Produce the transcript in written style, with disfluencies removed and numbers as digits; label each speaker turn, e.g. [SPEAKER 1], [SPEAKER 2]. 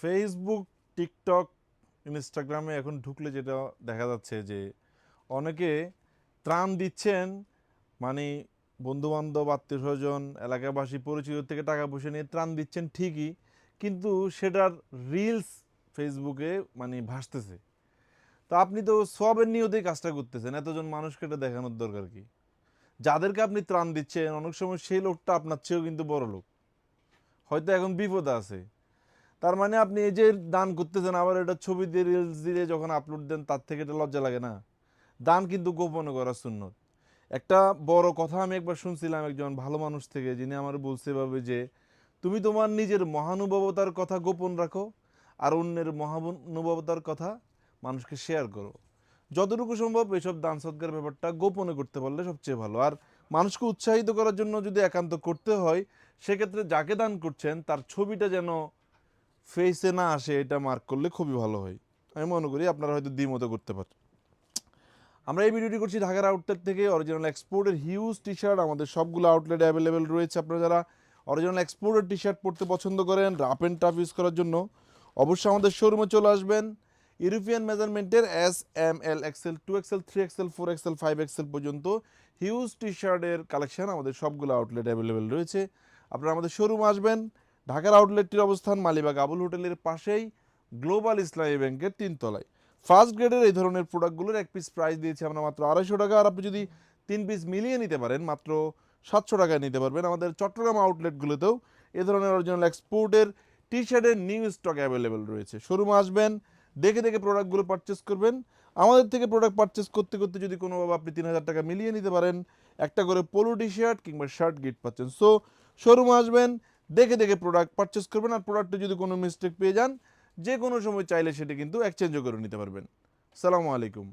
[SPEAKER 1] Facebook, TikTok, ইনস্টাগ্রামে এখন ঢুকলে যেটা দেখা যাচ্ছে যে অনেকে ত্রাণ দিচ্ছেন, মানে বন্ধুবান্ধব, আত্মীয়স্বজন, এলাকাবাসী, পরিচিত থেকে টাকা পয়সা নিয়ে ত্রাণ দিচ্ছেন ঠিকই, কিন্তু সেটার রিলস ফেসবুকে মানে ভাসতেছে। তো আপনি তো সবের নিয়তেই কাজটা করতেছেন, এতজন মানুষকে এটা দেখানোর দরকার কি? যাদেরকে আপনি ত্রাণ দিচ্ছেন অনেক সময় সেই লোকটা আপনার চেয়েও কিন্তু বড় লোক, হয়তো এখন বিপদে আছে। তার মানে আপনি এই যে দান করতেছেন, আবার এটা ছবি দিয়ে রিলস দিয়ে যখন আপলোড দেন তার থেকে এটা লজ্জা লাগে না? দান কিন্তু গোপনে করা সুন্নত। একটা বড় কথা আমি একবার শুনছিলাম একজন ভালো মানুষ থেকে, যিনি আমার বলছে এভাবে যে তুমি তোমার নিজের মহানুভবতার কথা গোপন রাখো, আর অন্যের মহানুভবতার কথা মানুষকে শেয়ার করো। যতটুকু সম্ভব এইসব দান সৎকার ব্যাপারটা গোপনে করতে পারলে সবচেয়ে ভালো। আর মানুষকে উৎসাহিত করার জন্য যদি একান্ত করতে হয়, সেক্ষেত্রে যাকে দান করছেন তার ছবিটা যেন ফেসে না আসে, এটা মার্ক করলে খুবই ভালো হয়। আমি মনে করি আপনারা হয়তো দ্বিমত করতে পারেন। আমরা এই ভিডিওটি করছি ঢাকার আউটলেট থেকে। অরিজিনাল এক্সপোর্টের হিউজ টি শার্ট আমাদের সবগুলো আউটলেটে অ্যাভেলেবেল রয়েছে। আপনারা যারা অরিজিনাল এক্সপোর্টের টি শার্ট পরতে পছন্দ করেন, রাফ অ্যান্ড টাফ ইউজ করার জন্য, অবশ্যই আমাদের শোরুমে চলে আসবেন। ইউরোপিয়ান মেজারমেন্টের S, M, L, XL, 2XL, 3XL, 4XL, 5XL পর্যন্ত হিউজ টি শার্টের কালেকশন আমাদের সবগুলো আউটলেট অ্যাভেলেবেল রয়েছে। আপনারা আমাদের শোরুমে আসবেন। ঢাকার আউটলেটটির অবস্থান মালিবাগ আবুল হোটেলের পাশেই, গ্লোবাল ইসলামী ব্যাংকের 3 তলায়। ফার্স্ট গ্রেডের এই ধরনের প্রোডাক্টগুলোর এক পিস প্রাইস দিয়েছি আমরা মাত্র 250 টাকা। আর আপনি যদি 3 পিস মিলিয়ে নিতে পারেন মাত্র 700 টাকায় নিতে পারবেন। আমাদের চট্টগ্রাম আউটলেটগুলোতেও এ ধরনের অরিজিনাল এক্সপোর্টের টি শার্টের নিউ স্টক অ্যাভেলেবেল রয়েছে। শোরুমে আসবেন, দেখে দেখে প্রোডাক্টগুলো পারচেস করবেন। আমাদের থেকে প্রোডাক্ট পারচেস করতে করতে যদি কোনোভাবে আপনি 3000 টাকা মিলিয়ে নিতে পারেন, একটা করে পোলো টি শার্ট কিংবা শার্ট গিফট পাচ্ছেন। সো শোরুমে আসবেন, দেখে দেখে প্রোডাক্ট পারচেস করবেন। আর প্রোডাক্টে যদি কোনো মিস্টেক পেয়ে যান, যে কোনো সময় চাইলে সেটা কিন্তু এক্সচেঞ্জও করে নিতে পারবেন। সালামু আলাইকুম।